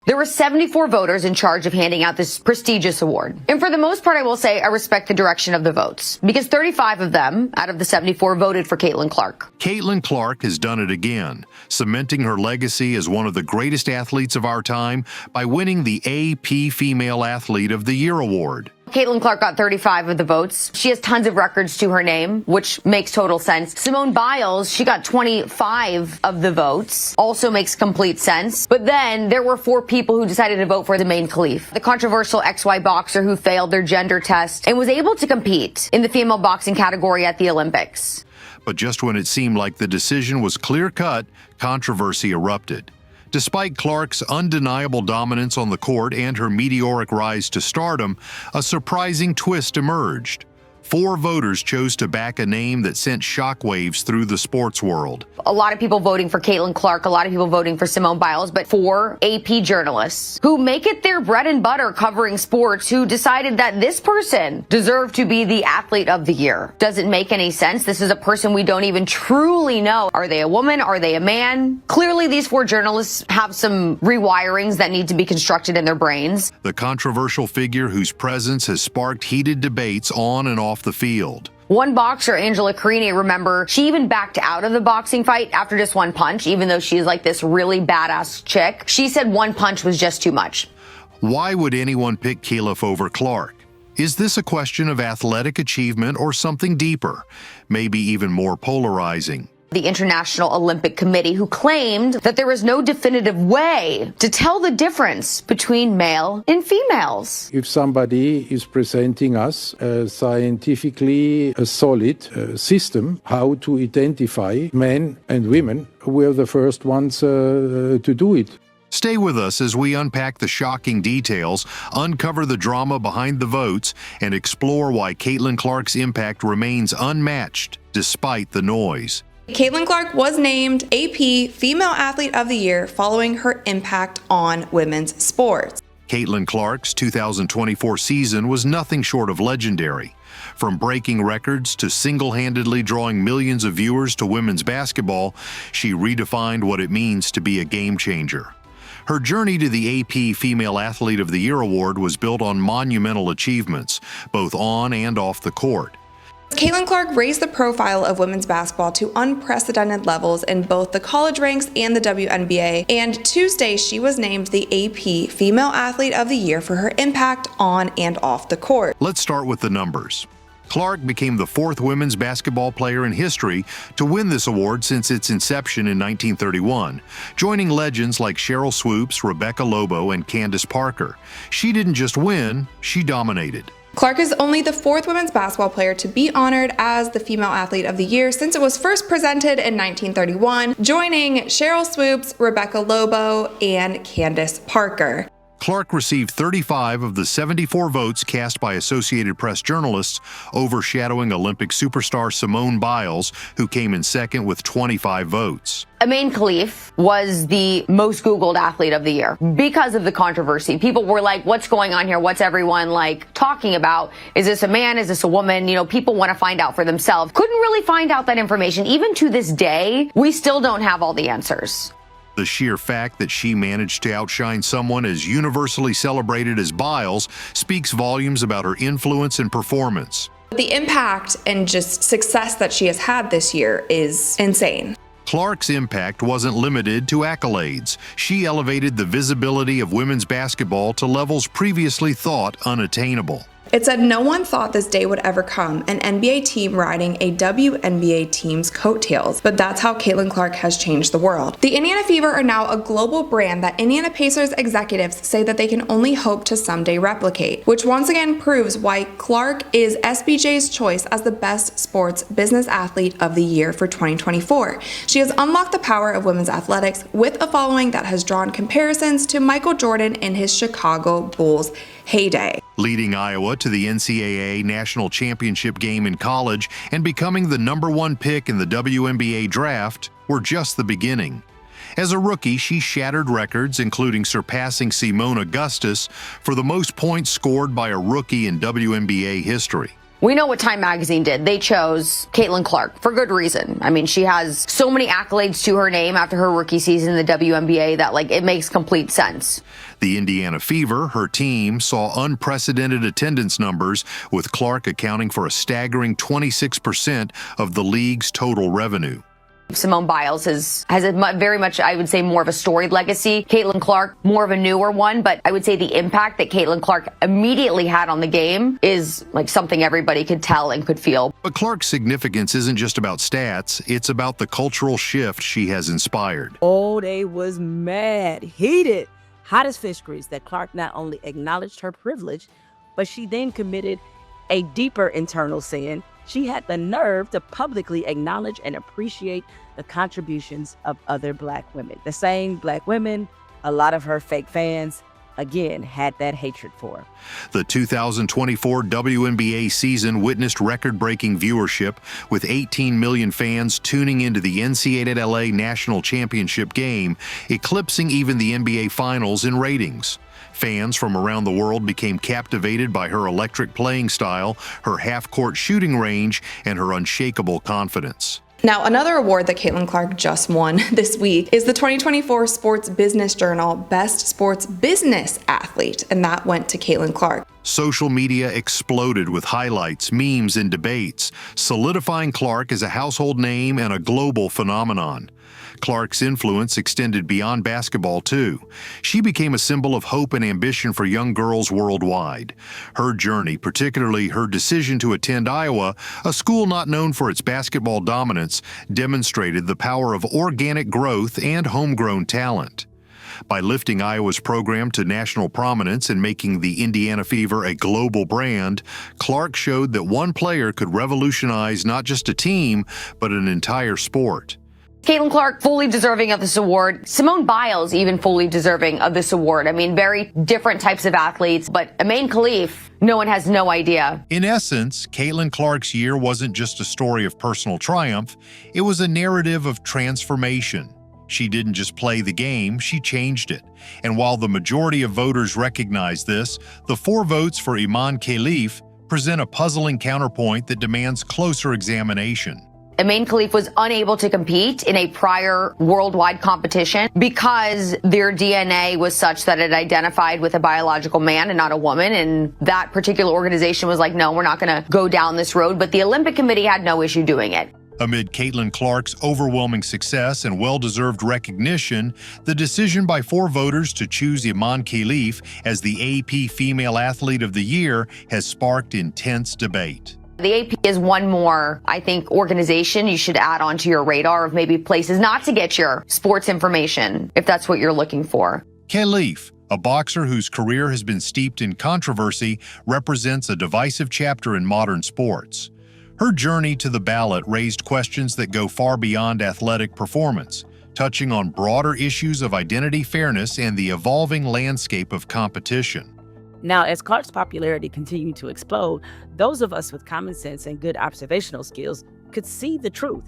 There were 74 voters in charge of handing out this prestigious award. And for the most part, I will say I respect the direction of the votes, because 35 of them out of the 74 voted for Caitlin Clark. Caitlin Clark has done it again, cementing her legacy as one of the greatest athletes of our time by winning the AP Female Athlete of the Year award. Caitlin Clark got 35 of the votes. She has tons of records to her name, which makes total sense. Simone Biles, she got 25 of the votes. Also makes complete sense. But then there were 4 people who decided to vote for Imane Khelif, the controversial XY boxer who failed their gender test and was able to compete in the female boxing category at the Olympics. But just when it seemed like the decision was clear-cut, controversy erupted. Despite Clark's undeniable dominance on the court and her meteoric rise to stardom, a surprising twist emerged. 4 voters chose to back a name that sent shockwaves through the sports world. A lot of people voting for Caitlin Clark, a lot of people voting for Simone Biles, but 4 AP journalists who make it their bread and butter covering sports who decided that this person deserved to be the athlete of the year. Doesn't make any sense. This is a person we don't even truly know. Are they a woman? Are they a man? Clearly, these 4 journalists have some rewirings that need to be constructed in their brains. The controversial figure whose presence has sparked heated debates on and off the field. One boxer, Angela Carini, remember, she even backed out of the boxing fight after just 1 punch, even though she's like this really badass chick. She said 1 punch was just too much. Why would anyone pick Khelif over Clark? Is this a question of athletic achievement or something deeper, maybe even more polarizing? The International Olympic Committee, who claimed that there was no definitive way to tell the difference between male and females. If somebody is presenting us a scientifically solid system how to identify men and women, we're the first ones to do it. Stay with us as we unpack the shocking details, uncover the drama behind the votes, and explore why Caitlin Clark's impact remains unmatched despite the noise. Caitlin Clark was named AP Female Athlete of the Year following her impact on women's sports. Caitlin Clark's 2024 season was nothing short of legendary. From breaking records to single-handedly drawing millions of viewers to women's basketball, she redefined what it means to be a game-changer. Her journey to the AP Female Athlete of the Year award was built on monumental achievements, both on and off the court. Caitlin Clark raised the profile of women's basketball to unprecedented levels in both the college ranks and the WNBA, and Tuesday she was named the AP Female Athlete of the Year for her impact on and off the court. Let's start with the numbers. Clark became the 4th women's basketball player in history to win this award since its inception in 1931, joining legends like Cheryl Swoops, Rebecca Lobo, and Candace Parker. She didn't just win, she dominated. Clark is only the 4th women's basketball player to be honored as the Female Athlete of the Year since it was first presented in 1931, joining Cheryl Swoops, Rebecca Lobo, and Candace Parker. Clark received 35 of the 74 votes cast by Associated Press journalists, overshadowing Olympic superstar Simone Biles, who came in second with 25 votes. Imane Khelif was the most Googled athlete of the year because of the controversy. People were like, what's going on here? What's everyone like talking about? Is this a man? Is this a woman? You know, people want to find out for themselves. Couldn't really find out that information. Even to this day, we still don't have all the answers. The sheer fact that she managed to outshine someone as universally celebrated as Biles speaks volumes about her influence and performance. The impact and just success that she has had this year is insane. Clark's impact wasn't limited to accolades. She elevated the visibility of women's basketball to levels previously thought unattainable. It said no one thought this day would ever come, an NBA team riding a WNBA team's coattails, but that's how Caitlin Clark has changed the world. The Indiana Fever are now a global brand that Indiana Pacers executives say that they can only hope to someday replicate, which once again proves why Clark is SBJ's choice as the best sports business athlete of the year for 2024. She has unlocked the power of women's athletics with a following that has drawn comparisons to Michael Jordan in his Chicago Bulls heyday. Leading Iowa to the NCAA National Championship game in college and becoming the #1 pick in the WNBA draft were just the beginning. As a rookie, she shattered records, including surpassing Simone Augustus for the most points scored by a rookie in WNBA history. We know what Time Magazine did. They chose Caitlin Clark for good reason. I mean, she has so many accolades to her name after her rookie season in the WNBA that, like, it makes complete sense. The Indiana Fever, her team, saw unprecedented attendance numbers, with Clark accounting for a staggering 26% of the league's total revenue. Simone Biles has a very much, I would say, more of a storied legacy. Caitlin Clark, more of a newer one, but I would say the impact that Caitlin Clark immediately had on the game is like something everybody could tell and could feel. But Clark's significance isn't just about stats, it's about the cultural shift she has inspired. Oh, they was mad, heated, hot as fish grease that Clark not only acknowledged her privilege, but she then committed a deeper internal sin. She had the nerve to publicly acknowledge and appreciate the contributions of other Black women. The same Black women, a lot of her fake fans, again, had that hatred for her. The 2024 WNBA season witnessed record-breaking viewership, with 18 million fans tuning into the NCAA National Championship game, eclipsing even the NBA Finals in ratings. Fans from around the world became captivated by her electric playing style, her half-court shooting range, and her unshakable confidence. Now, another award that Caitlin Clark just won this week is the 2024 Sports Business Journal Best Sports Business Athlete, and that went to Caitlin Clark. Social media exploded with highlights, memes, and debates, solidifying Clark as a household name and a global phenomenon. Clark's influence extended beyond basketball, too. She became a symbol of hope and ambition for young girls worldwide. Her journey, particularly her decision to attend Iowa, a school not known for its basketball dominance, demonstrated the power of organic growth and homegrown talent. By lifting Iowa's program to national prominence and making the Indiana Fever a global brand, Clark showed that one player could revolutionize not just a team, but an entire sport. Caitlin Clark, fully deserving of this award. Simone Biles, even fully deserving of this award. I mean, very different types of athletes, but Imane Khelif, no one has no idea. In essence, Caitlin Clark's year wasn't just a story of personal triumph, it was a narrative of transformation. She didn't just play the game, she changed it. And while the majority of voters recognize this, the 4 votes for Imane Khelif present a puzzling counterpoint that demands closer examination. Imane Khelif was unable to compete in a prior worldwide competition because their DNA was such that it identified with a biological man and not a woman. And that particular organization was like, no, we're not going to go down this road. But the Olympic Committee had no issue doing it. Amid Caitlin Clark's overwhelming success and well-deserved recognition, the decision by 4 voters to choose Imane Khelif as the AP Female Athlete of the Year has sparked intense debate. The AP is one more, I think, organization you should add onto your radar of maybe places not to get your sports information, if that's what you're looking for. Khelif, a boxer whose career has been steeped in controversy, represents a divisive chapter in modern sports. Her journey to the ballot raised questions that go far beyond athletic performance, touching on broader issues of identity, fairness, and the evolving landscape of competition. Now, as Clark's popularity continued to explode, those of us with common sense and good observational skills could see the truth.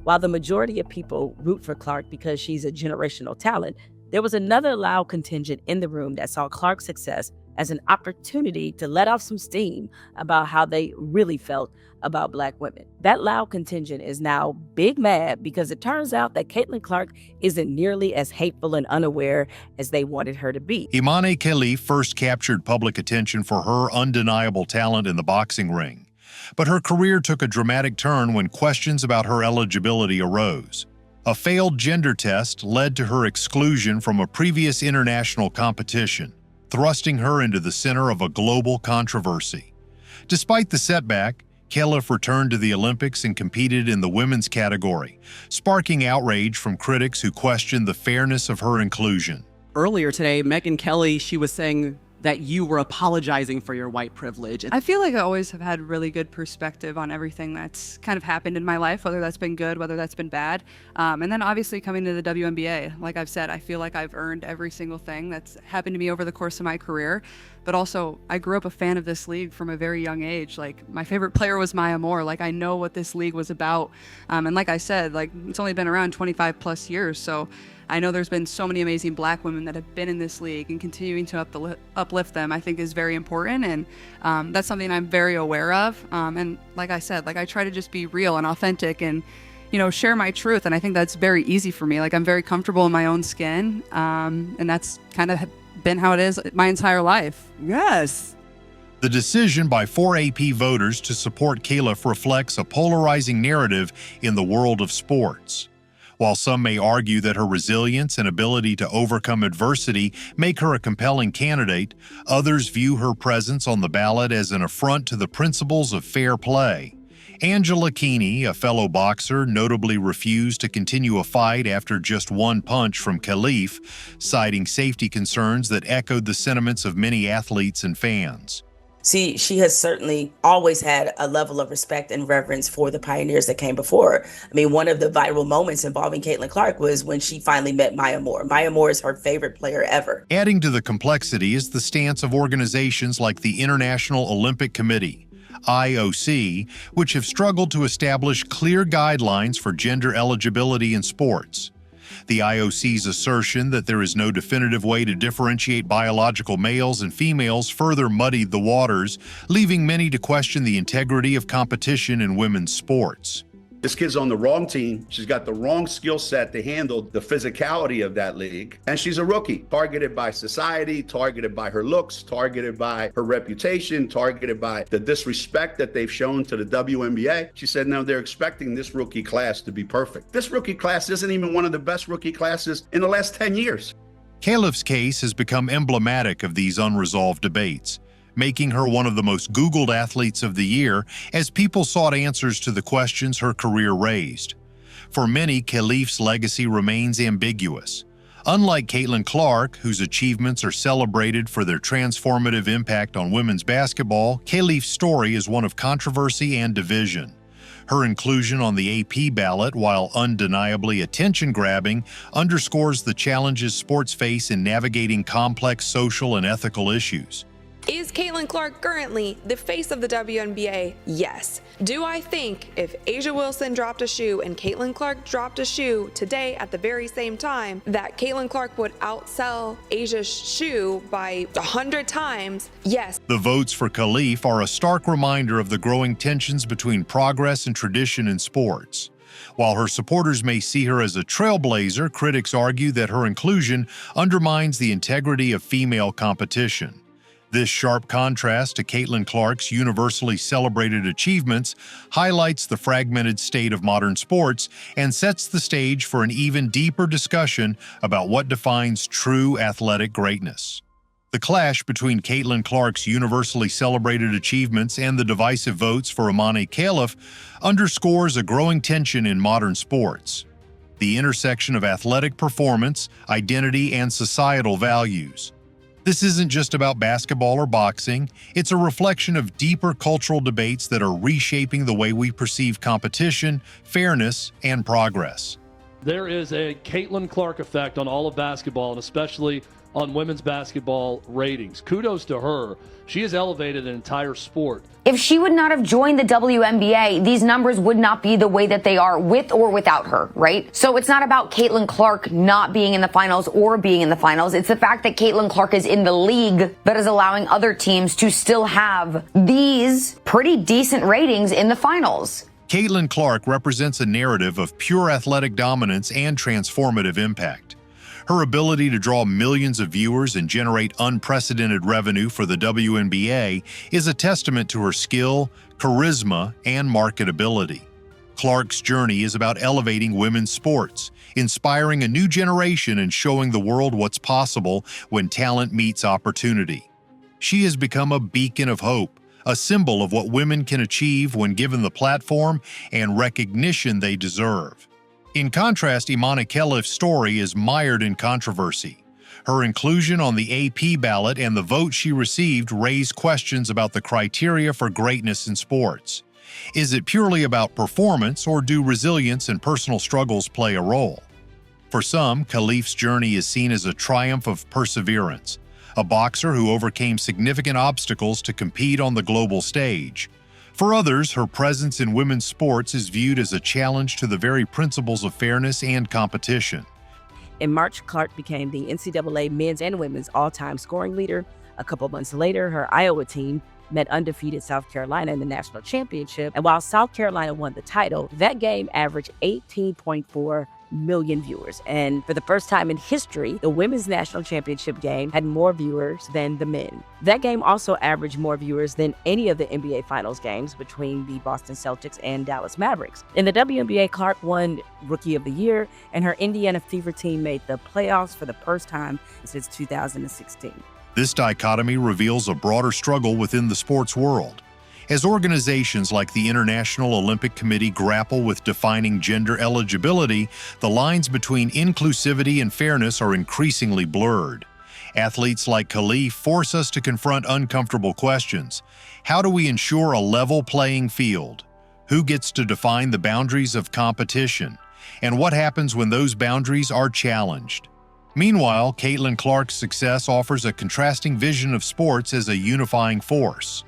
While the majority of people root for Clark because she's a generational talent, there was another loud contingent in the room that saw Clark's success as an opportunity to let off some steam about how they really felt about Black women. That loud contingent is now big mad because it turns out that Caitlin Clark isn't nearly as hateful and unaware as they wanted her to be. Imane Khelif first captured public attention for her undeniable talent in the boxing ring. But her career took a dramatic turn when questions about her eligibility arose. A failed gender test led to her exclusion from a previous international competition, thrusting her into the center of a global controversy. Despite the setback, Khelif returned to the Olympics and competed in the women's category, sparking outrage from critics who questioned the fairness of her inclusion. Earlier today, Megyn Kelly, she was saying that you were apologizing for your white privilege. I feel like I always have had really good perspective on everything that's kind of happened in my life, whether that's been good, whether that's been bad. And then obviously coming to the WNBA, like I've said, I feel like I've earned every single thing that's happened to me over the course of my career. But also, I grew up a fan of this league from a very young age. Like, my favorite player was Maya Moore. Like, I know what this league was about. And like I said, like, it's only been around 25 plus years. So I know there's been so many amazing Black women that have been in this league, and continuing to uplift them, I think, is very important. And that's something I'm very aware of. And like I said, like, I try to just be real and authentic and, share my truth. And I think that's very easy for me. Like, I'm very comfortable in my own skin. And that's kind of been how it is my entire life. Yes. The decision by 4 AP voters to support Khelif reflects a polarizing narrative in the world of sports. While some may argue that her resilience and ability to overcome adversity make her a compelling candidate, others view her presence on the ballot as an affront to the principles of fair play. Angela Keeney, a fellow boxer, notably refused to continue a fight after just one punch from Khelif, citing safety concerns that echoed the sentiments of many athletes and fans. See, she has certainly always had a level of respect and reverence for the pioneers that came before her. I mean, one of the viral moments involving Caitlin Clark was when she finally met Maya Moore. Maya Moore is her favorite player ever. Adding to the complexity is the stance of organizations like the International Olympic Committee, IOC, which have struggled to establish clear guidelines for gender eligibility in sports. The IOC's assertion that there is no definitive way to differentiate biological males and females further muddied the waters, leaving many to question the integrity of competition in women's sports. This kid's on the wrong team. She's got the wrong skill set to handle the physicality of that league. And she's a rookie, targeted by society, targeted by her looks, targeted by her reputation, targeted by the disrespect that they've shown to the WNBA. She said, no, they're expecting this rookie class to be perfect. This rookie class isn't even one of the best rookie classes in the last 10 years. Khelif's case has become emblematic of these unresolved debates, making her one of the most Googled athletes of the year as people sought answers to the questions her career raised. For many, Khelif's legacy remains ambiguous. Unlike Caitlin Clark, whose achievements are celebrated for their transformative impact on women's basketball, Khelif's story is one of controversy and division. Her inclusion on the AP ballot, while undeniably attention-grabbing, underscores the challenges sports face in navigating complex social and ethical issues. Is Caitlin Clark currently the face of the WNBA? Yes. Do I think if A'ja Wilson dropped a shoe and Caitlin Clark dropped a shoe today at the very same time, that Caitlin Clark would outsell A'ja's shoe by 100 times? Yes. The votes for Khelif are a stark reminder of the growing tensions between progress and tradition in sports. While her supporters may see her as a trailblazer, critics argue that her inclusion undermines the integrity of female competition. This sharp contrast to Caitlin Clark's universally celebrated achievements highlights the fragmented state of modern sports and sets the stage for an even deeper discussion about what defines true athletic greatness. The clash between Caitlin Clark's universally celebrated achievements and the divisive votes for Imane Khelif underscores a growing tension in modern sports: the intersection of athletic performance, identity, and societal values. This isn't just about basketball or boxing, it's a reflection of deeper cultural debates that are reshaping the way we perceive competition, fairness, and progress. There is a Caitlin Clark effect on all of basketball, and especially on women's basketball ratings. Kudos to her. She has elevated an entire sport. If she would not have joined the WNBA, these numbers would not be the way that they are with or without her, right? So it's not about Caitlin Clark not being in the finals or being in the finals. It's the fact that Caitlin Clark is in the league that is allowing other teams to still have these pretty decent ratings in the finals. Caitlin Clark represents a narrative of pure athletic dominance and transformative impact. Her ability to draw millions of viewers and generate unprecedented revenue for the WNBA is a testament to her skill, charisma, and marketability. Clark's journey is about elevating women's sports, inspiring a new generation and showing the world what's possible when talent meets opportunity. She has become a beacon of hope, a symbol of what women can achieve when given the platform and recognition they deserve. In contrast, Imane Khelif's story is mired in controversy. Her inclusion on the AP ballot and the vote she received raise questions about the criteria for greatness in sports. Is it purely about performance, or do resilience and personal struggles play a role? For some, Khelif's journey is seen as a triumph of perseverance, a boxer who overcame significant obstacles to compete on the global stage. For others, her presence in women's sports is viewed as a challenge to the very principles of fairness and competition. In March, Clark became the NCAA men's and women's all-time scoring leader. A couple months later, her Iowa team met undefeated South Carolina in the national championship. And while South Carolina won the title, that game averaged 18.4 million viewers. And for the first time in history, the women's national championship game had more viewers than the men. That game also averaged more viewers than any of the NBA Finals games between the Boston Celtics and Dallas Mavericks. In the WNBA, Clark won Rookie of the Year, and her Indiana Fever team made the playoffs for the first time since 2016. This dichotomy reveals a broader struggle within the sports world. As organizations like the International Olympic Committee grapple with defining gender eligibility, the lines between inclusivity and fairness are increasingly blurred. Athletes like Khelif force us to confront uncomfortable questions. How do we ensure a level playing field? Who gets to define the boundaries of competition? And what happens when those boundaries are challenged? Meanwhile, Caitlin Clark's success offers a contrasting vision of sports as a unifying force.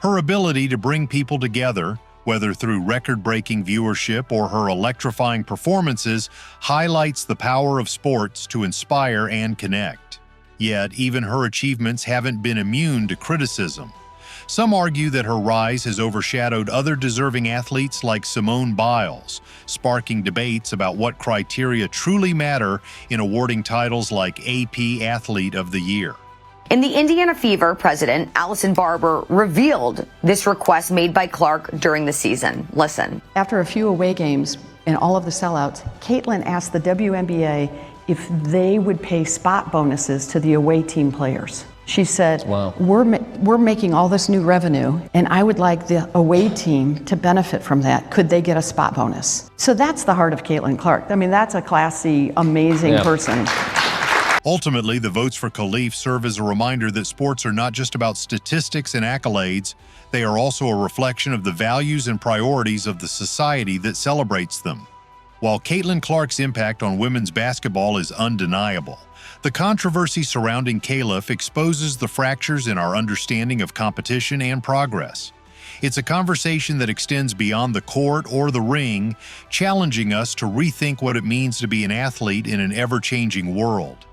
Her ability to bring people together, whether through record-breaking viewership or her electrifying performances, highlights the power of sports to inspire and connect. Yet, even her achievements haven't been immune to criticism. Some argue that her rise has overshadowed other deserving athletes like Simone Biles, sparking debates about what criteria truly matter in awarding titles like AP Athlete of the Year. In the Indiana Fever, president Allison Barber revealed this request made by Clark during the season. Listen. After a few away games and all of the sellouts, Caitlin asked the WNBA if they would pay spot bonuses to the away team players. She said, wow, we're making all this new revenue, and I would like the away team to benefit from that. Could they get a spot bonus? So that's the heart of Caitlin Clark. I mean, that's a classy, amazing person. Ultimately, the votes for Khelif serve as a reminder that sports are not just about statistics and accolades, they are also a reflection of the values and priorities of the society that celebrates them. While Caitlin Clark's impact on women's basketball is undeniable, the controversy surrounding Khelif exposes the fractures in our understanding of competition and progress. It's a conversation that extends beyond the court or the ring, challenging us to rethink what it means to be an athlete in an ever-changing world.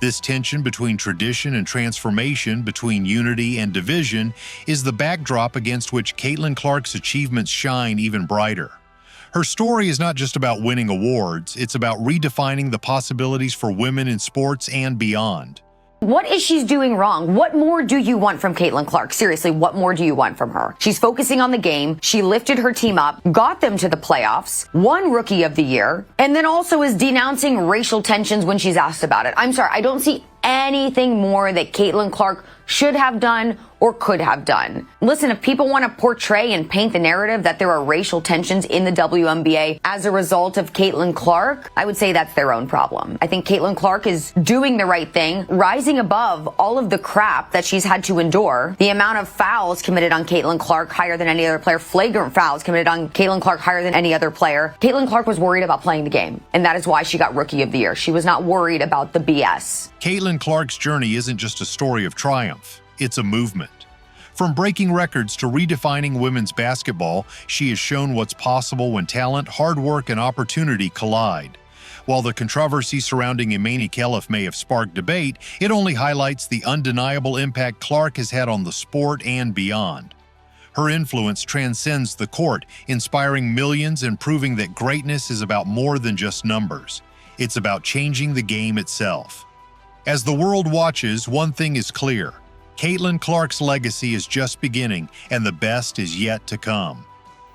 This tension between tradition and transformation, between unity and division, is the backdrop against which Caitlin Clark's achievements shine even brighter. Her story is not just about winning awards, it's about redefining the possibilities for women in sports and beyond. What is she doing wrong? What more do you want from Caitlin Clark? Seriously, what more do you want from her? She's focusing on the game. She lifted her team up, got them to the playoffs, won Rookie of the Year, and then also is denouncing racial tensions when she's asked about it. I'm sorry, I don't see anything more that Caitlin Clark should have done or could have done. Listen, if people want to portray and paint the narrative that there are racial tensions in the WNBA as a result of Caitlin Clark, I would say that's their own problem. I think Caitlin Clark is doing the right thing, rising above all of the crap that she's had to endure. The amount of fouls committed on Caitlin Clark higher than any other player, flagrant fouls committed on Caitlin Clark higher than any other player. Caitlin Clark was worried about playing the game, and that is why she got Rookie of the Year. She was not worried about the BS. Caitlin Clark's journey isn't just a story of triumph, it's a movement. From breaking records to redefining women's basketball, she has shown what's possible when talent, hard work, and opportunity collide. While the controversy surrounding Imane Khelif may have sparked debate, it only highlights the undeniable impact Clark has had on the sport and beyond. Her influence transcends the court, inspiring millions and proving that greatness is about more than just numbers. It's about changing the game itself. As the world watches, one thing is clear. Caitlin Clark's legacy is just beginning, and the best is yet to come.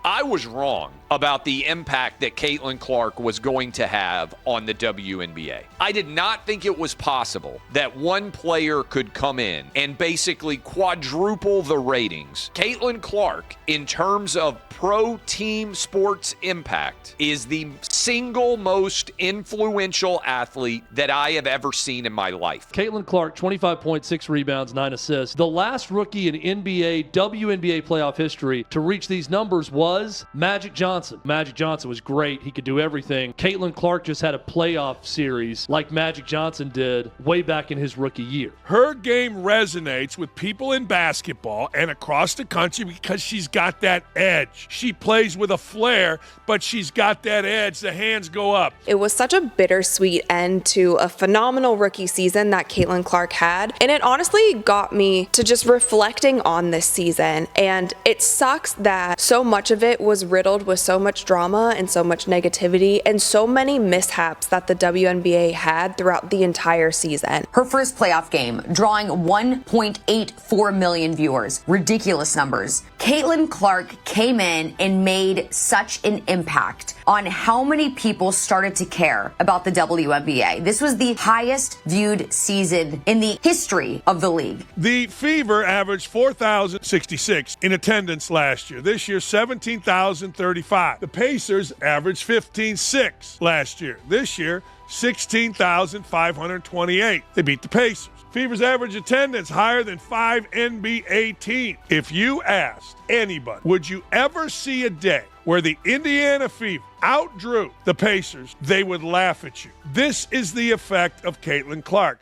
I was wrong about the impact that Caitlin Clark was going to have on the WNBA. I did not think it was possible that one player could come in and basically quadruple the ratings. Caitlin Clark, in terms of pro team sports impact, is the single most influential athlete that I have ever seen in my life. Caitlin Clark, 25.6 rebounds, 9 assists. The last rookie in NBA, WNBA playoff history to reach these numbers was Magic Johnson. Magic Johnson was great. He could do everything. Caitlin Clark just had a playoff series like Magic Johnson did way back in his rookie year. Her game resonates with people in basketball and across the country because she's got that edge. She plays with a flair, but she's got that edge. The hands go up. It was such a bittersweet end to a phenomenal rookie season that Caitlin Clark had, and it honestly got me to just reflecting on this season. And it sucks that so much of it was riddled with so much drama and so much negativity and so many mishaps that the WNBA had throughout the entire season. Her first playoff game, drawing 1.84 million viewers. Ridiculous numbers. Caitlin Clark came in and made such an impact on how many people started to care about the WNBA. This was the highest viewed season in the history of the league. The Fever averaged 4,066 in attendance last year. This year, 17,035. The Pacers averaged 15,600 last year. This year, 16,528. They beat the Pacers. Fever's average attendance higher than 5 NBA teams. If you asked anybody, would you ever see a day where the Indiana Fever outdrew the Pacers, they would laugh at you. This is the effect of Caitlin Clark.